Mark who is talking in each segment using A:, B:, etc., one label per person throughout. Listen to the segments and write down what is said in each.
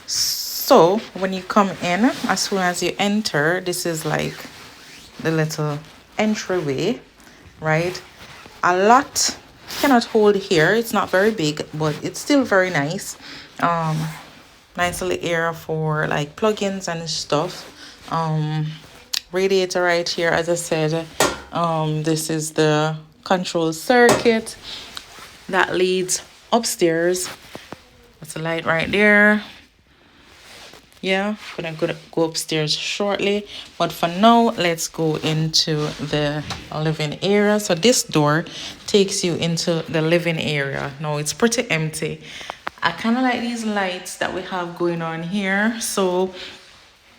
A: So when you come in, as soon as you enter, this is like the little entryway, right? A lot cannot hold here. It's not very big, but it's still very nice. Nice little area for like plugins and stuff. Radiator right here, as I said. This is the control circuit that leads upstairs. That's a light right there. Yeah, gonna go upstairs shortly, but for now let's go into the living area. So this door takes you into the living area. Now it's pretty empty. I kind of like these lights that we have going on here. So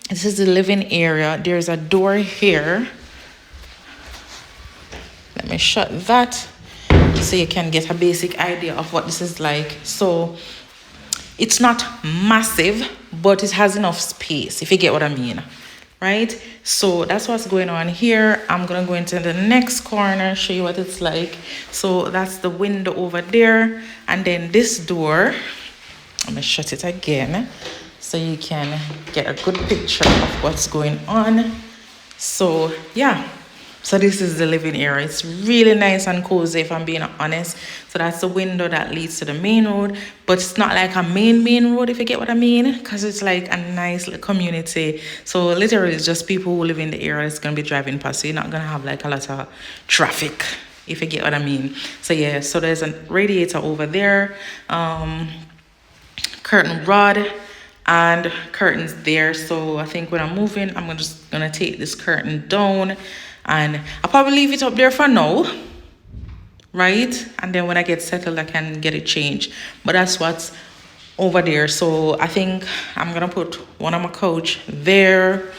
A: this is the living area. There's a door here. Let me shut that so you can get a basic idea of what this is like. So it's not massive, but it has enough space, if you get what I mean, right? So that's what's going on here. I'm gonna go into the next corner, show you what it's like. So that's the window over there, and then this door, I'm gonna shut it again so you can get a good picture of what's going on. So yeah, so this is the living area. It's really nice and cozy, if I'm being honest. So that's the window that leads to the main road, but it's not like a main road, if you get what I mean, because it's like a nice little community. So literally it's just people who live in the area that's going to be driving past, so you're not going to have like a lot of traffic, if you get what I mean. So yeah, so there's a radiator over there, curtain rod and curtains there. So I think when I'm moving, I'm just gonna take this curtain down, and I'll probably leave it up there for now, right? And then when I get settled, I can get it changed. But that's what's over there. So I think I'm gonna put one on my couch there.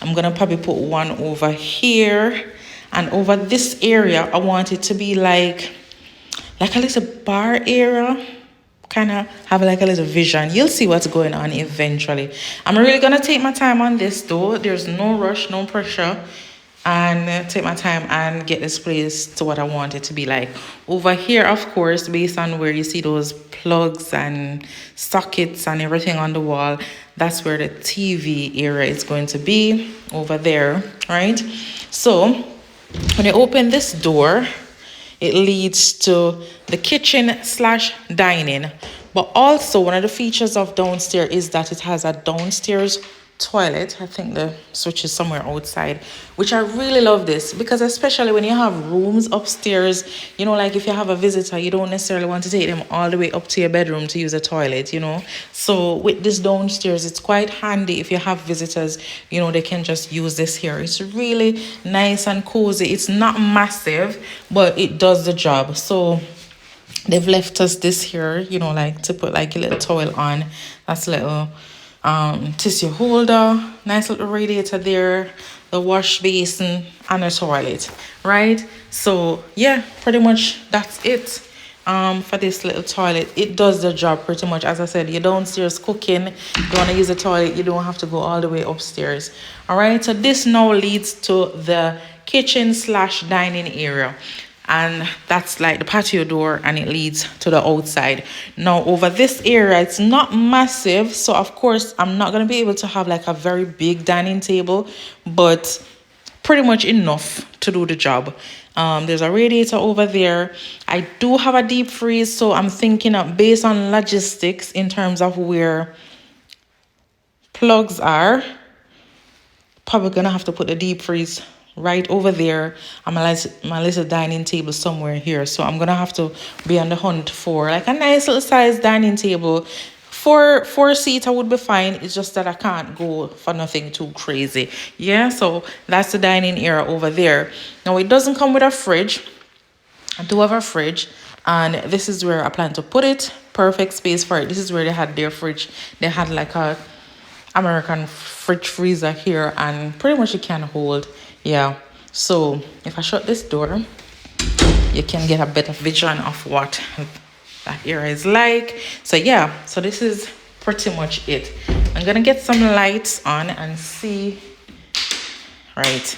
A: I'm gonna probably put one over here, and over this area I want it to be like a little bar area, kind of have like a little vision. You'll see what's going on eventually. I'm really gonna take my time on this though. There's no rush, no pressure, and take my time and get this place to what I want it to be like. Over here, of course, based on where you see those plugs and sockets and everything on the wall, that's where the TV area is going to be, over there, right? So when you open this door, it leads to the kitchen slash dining. But also one of the features of downstairs is that it has a downstairs toilet. I think the switch is somewhere outside, which I really love this, because especially when you have rooms upstairs, you know, like if you have a visitor, you don't necessarily want to take them all the way up to your bedroom to use a toilet, you know. So with this downstairs, it's quite handy if you have visitors, you know, they can just use this here. It's really nice and cozy. It's not massive, but it does the job. So they've left us this here, you know, like to put like a little towel on. That's a little tissue holder, nice little radiator there, the wash basin, and a toilet, right? So yeah, pretty much that's it for this little toilet. It does the job pretty much. As I said, you're downstairs cooking, you want to use a toilet, you don't have to go all the way upstairs. All right, so this now leads to the kitchen slash dining area, and that's like the patio door, and it leads to the outside. Now over this area, it's not massive, so of course I'm not going to be able to have like a very big dining table, but pretty much enough to do the job. There's a radiator over there. I do have a deep freeze, so I'm thinking of, based on logistics in terms of where plugs are, probably gonna have to put the deep freeze right over there, and my little dining table somewhere here. So I'm gonna have to be on the hunt for like a nice little size dining table. Four seater would be fine. It's just that I can't go for nothing too crazy. Yeah, so that's the dining area over there. Now it doesn't come with a fridge. I do have a fridge, and this is where I plan to put it. Perfect space for it. This is where they had their fridge. They had like a American fridge freezer here, and pretty much it can hold. Yeah, so if I shut this door, you can get a better vision of what that area is like. So yeah, so this is pretty much it. I'm gonna get some lights on and see. Right,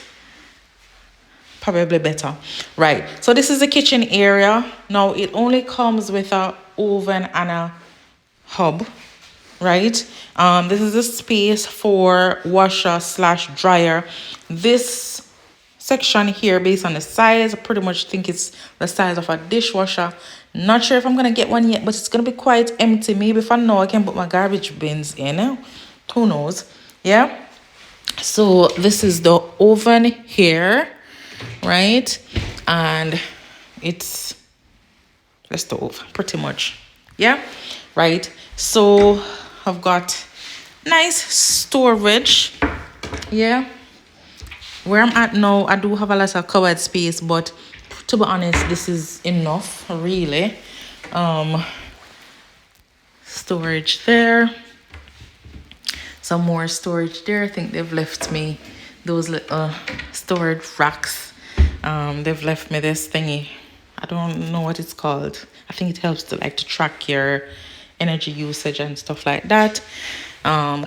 A: probably better. Right, so this is the kitchen area. Now it only comes with a oven and a hob, right? This is a space for washer slash dryer. This section here, based on the size, I pretty much think it's the size of a dishwasher. Not sure if I'm gonna get one yet, but it's gonna be quite empty. Maybe if I know, I can put my garbage bins in. Who knows? Yeah. So this is the oven here, right? And it's the stove, pretty much. Yeah, right. So I've got nice storage. Yeah. Where I'm at now, I do have a lot of covered space, but to be honest, this is enough, really. Storage there. Some more storage there. I think they've left me those little storage racks. They've left me this thingy. I don't know what it's called. I think it helps to track your energy usage and stuff like that.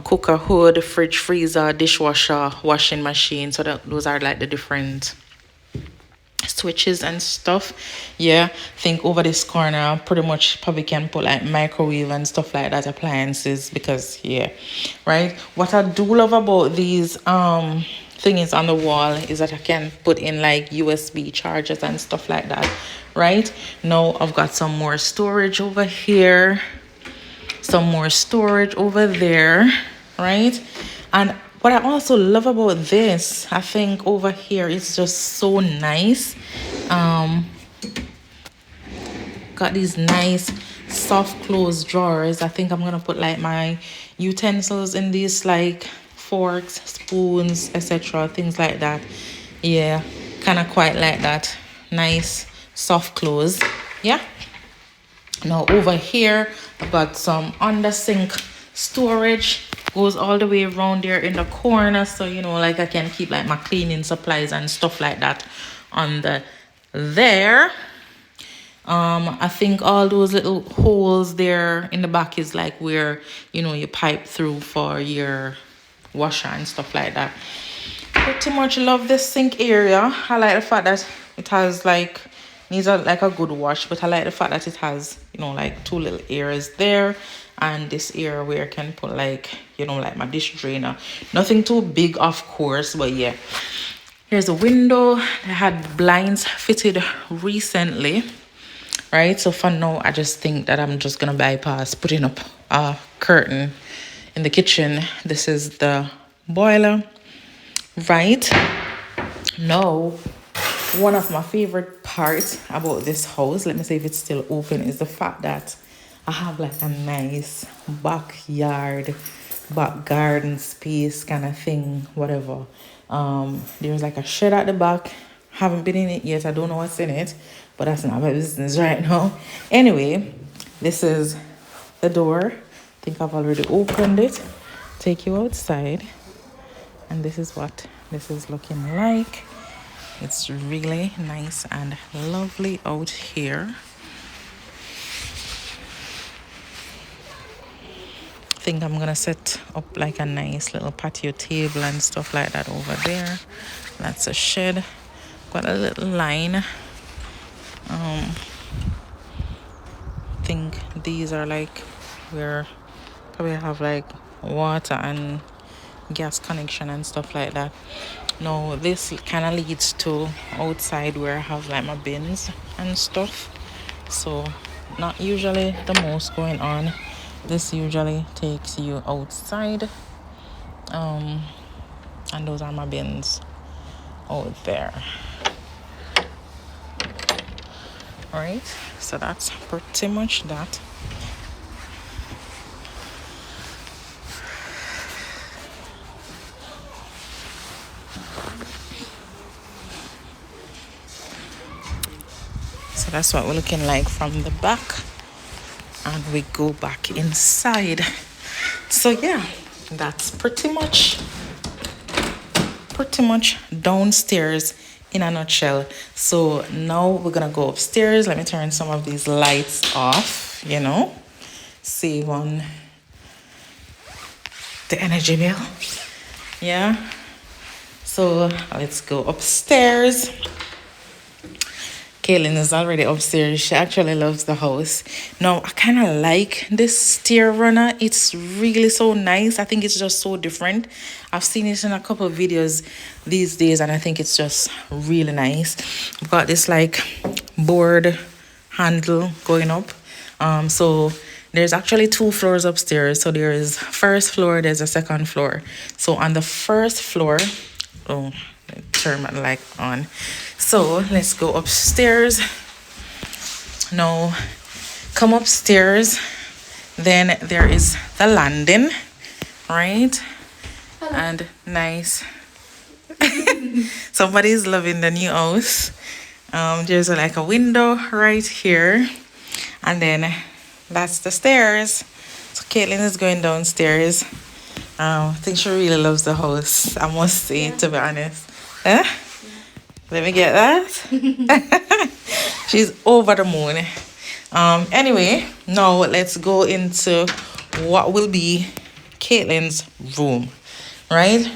A: Cooker hood, fridge, freezer, dishwasher, washing machine. So those are like the different switches and stuff. Yeah, I think over this corner pretty much probably can put like microwave and stuff like that, appliances, because yeah, right. What I do love about these thingies on the wall is that I can put in like USB chargers and stuff like that. Right now I've got some more storage over here, some more storage over there, right? And what I also love about this, I think over here, it's just so nice. Got these nice soft close drawers. I think I'm gonna put like my utensils in these, like forks, spoons, etc., things like that. Yeah, kind of quite like that. Nice soft close. Yeah. Now over here, I've got some under sink storage. Goes all the way around there in the corner, so you know, like I can keep like my cleaning supplies and stuff like that on there. I think all those little holes there in the back is like where, you know, you pipe through for your washer and stuff like that. Pretty much love this sink area. I like the fact that it has like, needs like a good wash, but I like the fact that it has, you know, like two little areas there, and this area where I can put like, you know, like my dish drainer. Nothing too big, of course, but yeah. Here's a window. I had blinds fitted recently, right? So for now, I just think that I'm just gonna bypass putting up a curtain in the kitchen. This is the boiler, right? Now, one of my favorite parts about this house, let me see if it's still open, is the fact that I have like a nice backyard, back garden space kind of thing, whatever. There's like a shed at the back. Haven't been in it yet. I don't know what's in it, but that's not my business right now. Anyway, this is the door. I think I've already opened it. Take you outside, and this is what this is looking like. It's really nice and lovely out here. I think I'm gonna set up like a nice little patio table and stuff like that over there. That's a shed. Got a little line. I think these are like where probably have like water and gas connection and stuff like that. Now this kind of leads to outside where I have like my bins and stuff. So not usually the most going on. This usually takes you outside. And those are my bins out there. Alright, so that's pretty much that. So that's what we're looking like from the back, and we go back inside. So yeah, that's pretty much downstairs in a nutshell. So now we're gonna go upstairs. Let me turn some of these lights off, you know, save on the energy bill. Yeah, so let's go upstairs. Kaylin is already upstairs. She actually loves the house. Now, I kind of like this stair runner. It's really so nice. I think it's just so different. I've seen it in a couple of videos these days, and I think it's just really nice. We've got this like board handle going up. So there's actually 2 floors upstairs. So there is first floor, there's a second floor. So on the first floor, oh, turn my light on. So let's go upstairs. Now, come upstairs. Then there is the landing, right? Hello. And nice. Somebody's loving the new house. There's like a window right here, and then that's the stairs. So Caitlin is going downstairs. I think she really loves the house, I must say, to be honest. Huh? Let me get that. She's over the moon. Anyway, now let's go into what will be Caitlin's room, right?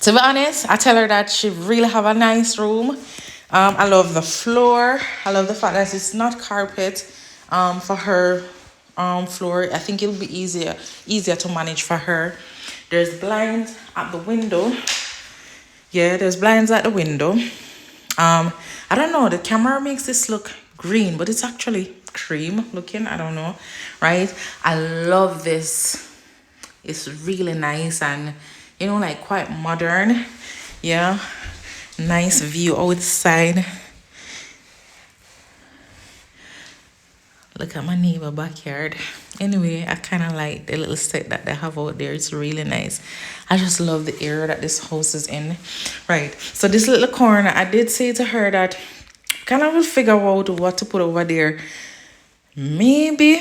A: To be honest, I tell her that she really have a nice room. I love the floor. I love the fact that it's not carpet for her floor. I think it'll be easier to manage for her. There's blinds at the window. Yeah, there's blinds at the window. I don't know, the camera makes this look green, but it's actually cream looking. I don't know, right? I love this. It's really nice and, you know, like quite modern. Yeah, nice view outside. Look at my neighbor backyard. Anyway, I kind of like the little set that they have out there. It's really nice. I just love the area that this house is in. Right, so this little corner, I did say to her that kind of will figure out what to put over there. Maybe,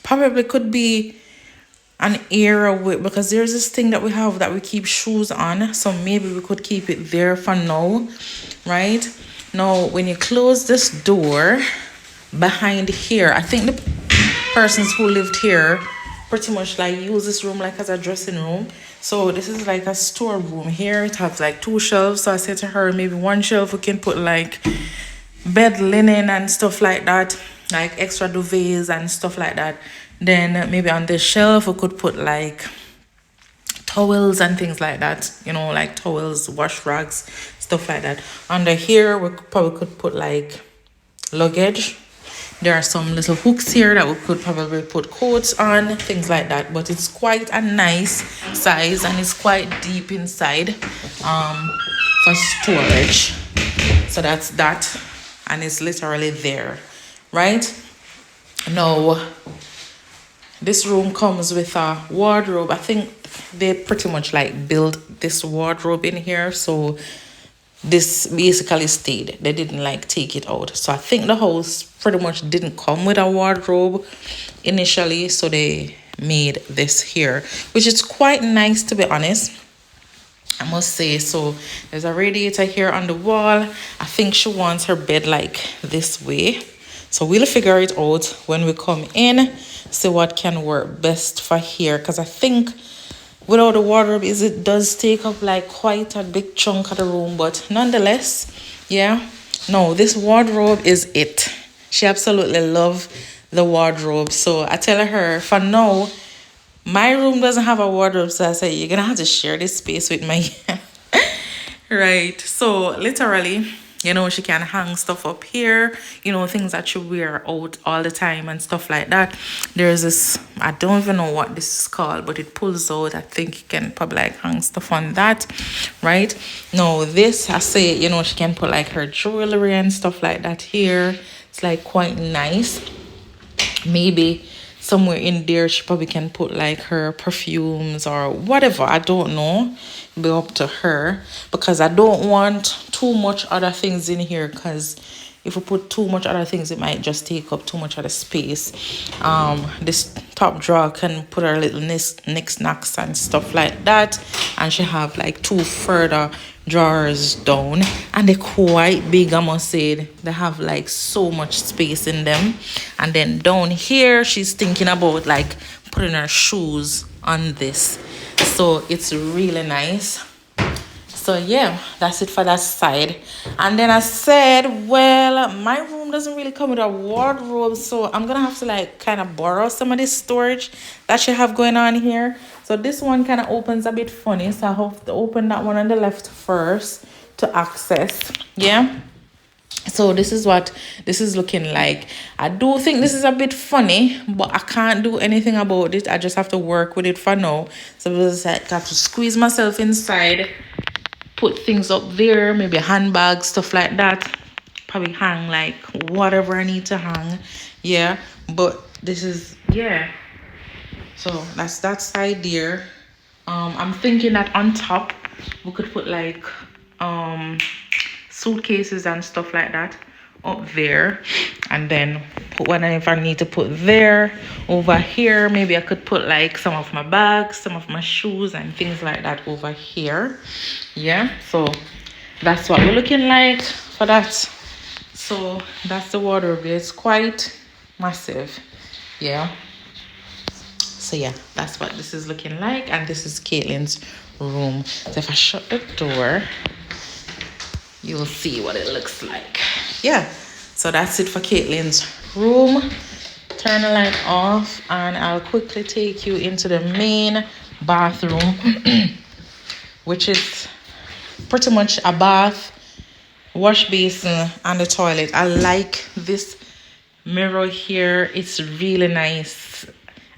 A: probably could be an area with, because there's this thing that we have that we keep shoes on. So maybe we could keep it there for now, right? Now, when you close this door behind here, I think the persons who lived here pretty much like use this room like as a dressing room. So this is like a store room here. It has like 2 shelves. So I said to her, maybe 1 shelf we can put like bed linen and stuff like that, like extra duvets and stuff like that. Then maybe on this shelf we could put like towels and things like that, you know, like towels, wash rags, stuff like that. Under here we probably could put like luggage. There are some little hooks here that we could probably put coats on, things like that. But it's quite a nice size and it's quite deep inside for storage. So that's that, and it's literally there, right? Now, this room comes with a wardrobe. I think they pretty much like built this wardrobe in here, so this basically stayed. They didn't like take it out. So I think the house pretty much didn't come with a wardrobe initially, so they made this here, which is quite nice, to be honest, I must say. So there's a radiator here on the wall. I think she wants her bed like this way, so we'll figure it out when we come in, see what can work best for here, because I think without the wardrobe it does take up like quite a big chunk of the room. But nonetheless, yeah, no, this wardrobe is it. She absolutely loves the wardrobe. So I tell her, for now, my room doesn't have a wardrobe, so I say you're gonna have to share this space with me. Right, so literally, you know, she can hang stuff up here, you know, things that she wear out all the time and stuff like that. There's this, I don't even know what this is called, but it pulls out. I think you can probably like hang stuff on that, right? Now this, I say, you know, she can put like her jewelry and stuff like that here. It's like quite nice. Maybe somewhere in there she probably can put like her perfumes or whatever. I don't know. It'll be up to her, because I don't want too much other things in here, because if we put too much other things it might just take up too much of the space. This top drawer can put her little knickknacks and stuff like that, and she have like 2 further drawers down, and they're quite big, I must say. They have like so much space in them. And then down here she's thinking about like putting her shoes on this, so it's really nice. So yeah, that's it for that side. And then I said, well, my room doesn't really come with a wardrobe, so I'm gonna have to like kind of borrow some of this storage that you have going on here. So this one kind of opens a bit funny, so I have to open that one on the left first to access. Yeah, so this is what this is looking like. I do think this is a bit funny, but I can't do anything about it. I just have to work with it for now. So I have to squeeze myself inside, put things up there, maybe handbags, stuff like that. Probably hang like whatever I need to hang. Yeah, but this is, yeah, so that's that side there. I'm thinking that on top we could put like suitcases and stuff like that up there, and then put whatever I need to put there. Over here maybe I could put like some of my bags, some of my shoes and things like that over here. Yeah, so that's what we're looking like for that. So that's the wardrobe. It's quite massive. Yeah, so yeah, that's what this is looking like, and this is Caitlin's room. So if I shut the door, you'll see what it looks like. Yeah, so that's it for Caitlin's room. Turn the light off and I'll quickly take you into the main bathroom, which is pretty much a bath, wash basin and the toilet. I like this mirror here. It's really nice.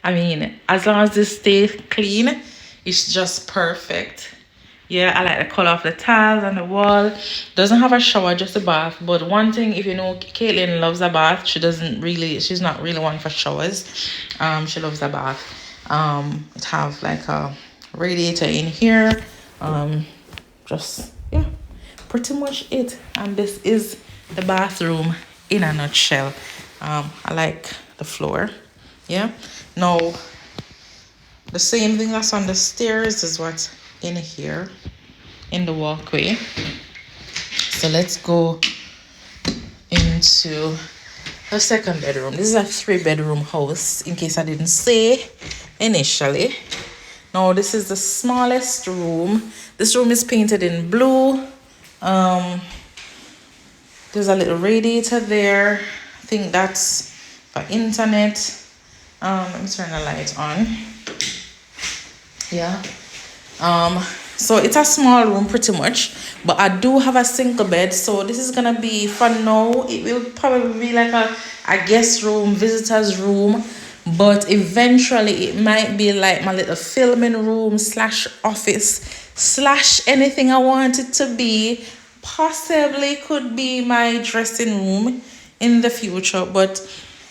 A: I mean, as long as this stays clean, it's just perfect. Yeah, I like the color of the tiles on the wall. Doesn't have a shower, just a bath. But one thing, if you know, Caitlin loves a bath. She's not really one for showers. She loves a bath. It have like a radiator in here. Just, yeah, pretty much it. And this is the bathroom in a nutshell. I like the floor. Yeah. Now, the same thing that's on the stairs is what's in here in the walkway. So let's go into the second bedroom. This is a 3-bedroom house, in case I didn't say initially. Now this is the smallest room. This room is painted in blue. There's a little radiator there. I think that's for internet. Let me turn the light on. Yeah. So it's a small room pretty much, but I do have a single bed. So this is gonna be, for now, it will probably be like a guest room, visitor's room, but eventually it might be like my little filming room / office / anything I want it to be. Possibly could be my dressing room in the future, but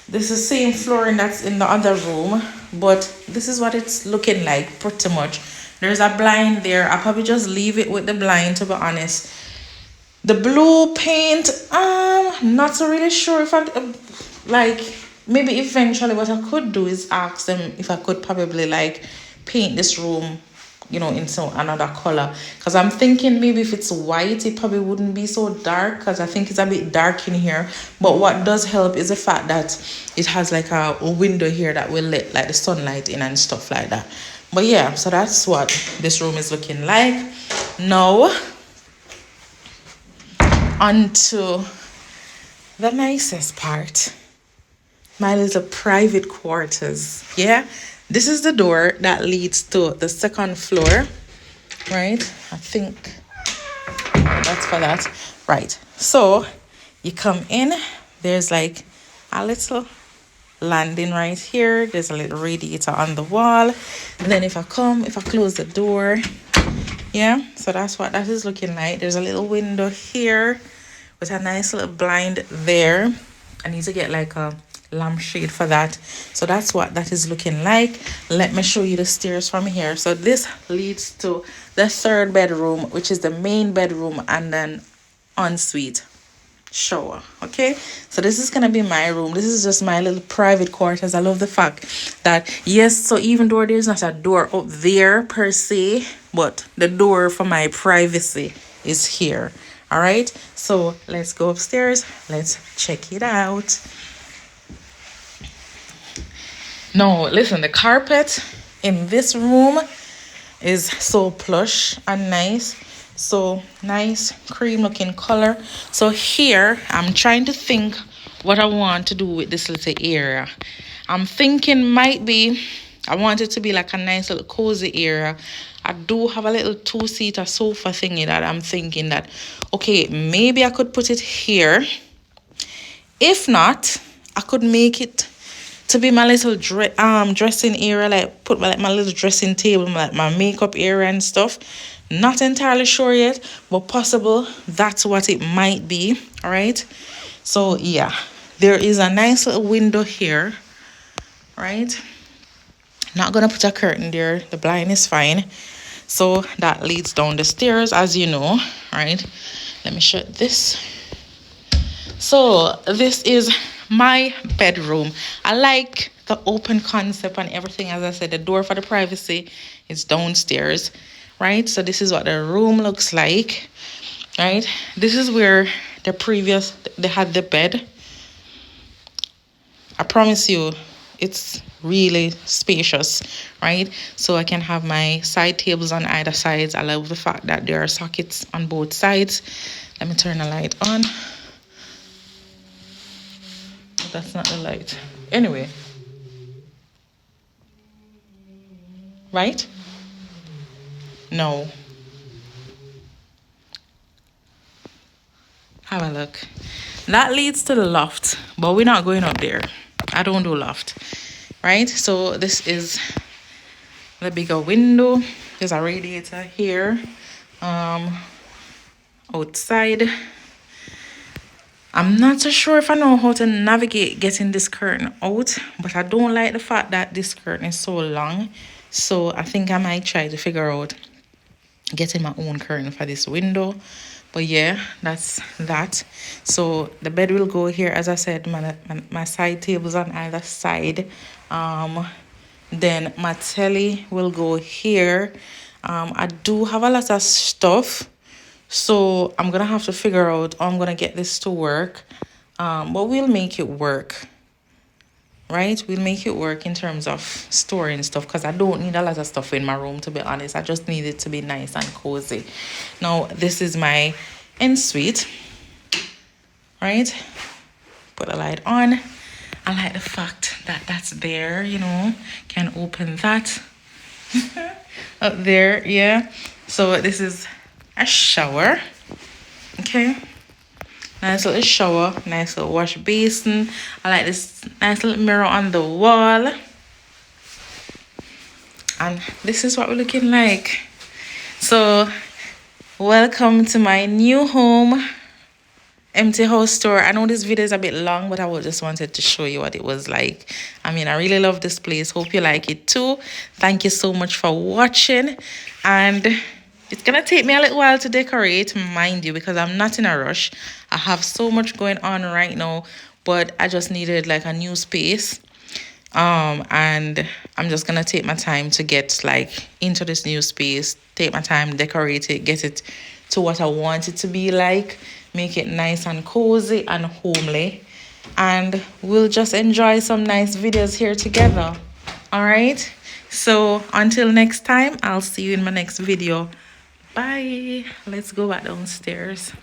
A: this is the same flooring that's in the other room. But this is what it's looking like pretty much. There's a blind there. I'll probably just leave it with the blind, to be honest. The blue paint, not so really sure if I like, maybe eventually what I could do is ask them if I could probably like paint this room, you know, into another color. Because I'm thinking maybe if it's white, it probably wouldn't be so dark, because I think it's a bit dark in here. But what does help is the fact that it has like a window here that will let like the sunlight in and stuff like that. But yeah, so that's what this room is looking like. Now, onto the nicest part, my little private quarters. Yeah, this is the door that leads to the second floor, right? I think that's for that. Right, so you come in, there's like a little landing right here. There's a little radiator on the wall, and then if I close the door, yeah, so that's what that is looking like. There's a little window here with a nice little blind there. I need to get like a lampshade for that. So that's what that is looking like. Let me show you the stairs from here. So this leads to the third bedroom, which is the main bedroom, and then ensuite shower. Okay, so this is gonna be my room. This is just my little private quarters. I love the fact that, yes, so even though there's not a door up there per se, but the door for my privacy is here. All right, so let's go upstairs. Let's check it out. Now listen, the carpet in this room is so plush and nice. So nice cream looking color. So here I'm trying to think what I want to do with this little area. I'm thinking might be I want it to be like a nice little cozy area. I do have a little two-seater sofa thingy that I'm thinking that, okay, maybe I could put it here. If not, I could make it to be my little dressing area, like put my little dressing table, like my makeup area and stuff. Not entirely sure yet, but possible that's what it might be. All right. So yeah, there is a nice little window here. Right. Not gonna put a curtain there. The blind is fine. So that leads down the stairs, as you know. Right. Let me shut this. So this is my bedroom. I like the open concept and everything. As I said, the door for the privacy is downstairs, right? So this is what the room looks like, right? This is where they had the bed. I promise you, it's really spacious, right? So I can have my side tables on either sides. I love the fact that there are sockets on both sides. Let me turn the light on. That's not the light. Anyway. Right? No. Have a look. That leads to the loft, but we're not going up there. I don't do loft. Right? So this is the bigger window. There's a radiator here. Outside. I'm not so sure if I know how to navigate getting this curtain out, but I don't like the fact that this curtain is so long. So I think I might try to figure out getting my own curtain for this window. But yeah, that's that. So the bed will go here. As I said, my side tables on either side. Then my telly will go here. I do have a lot of stuff. So I'm going to have to figure out how I'm going to get this to work. But we'll make it work. Right? We'll make it work in terms of storing stuff. Because I don't need a lot of stuff in my room, to be honest. I just need it to be nice and cozy. Now, this is my ensuite. Right? Put the light on. I like the fact that that's there, you know. Can open that. Up there, yeah. So this is a shower. Okay. Nice little shower. Nice little wash basin. I like this nice little mirror on the wall. And this is what we're looking like. So, welcome to my new home. Empty house tour. I know this video is a bit long, but I just wanted to show you what it was like. I mean, I really love this place. Hope you like it too. Thank you so much for watching. And it's gonna take me a little while to decorate, mind you, because I'm not in a rush. I have so much going on right now, but I just needed like a new space. And I'm just gonna take my time to get like into this new space, take my time, decorate it, get it to what I want it to be like, make it nice and cozy and homely, and we'll just enjoy some nice videos here together. All right, so until next time, I'll see you in my next video. Bye. Let's go back downstairs.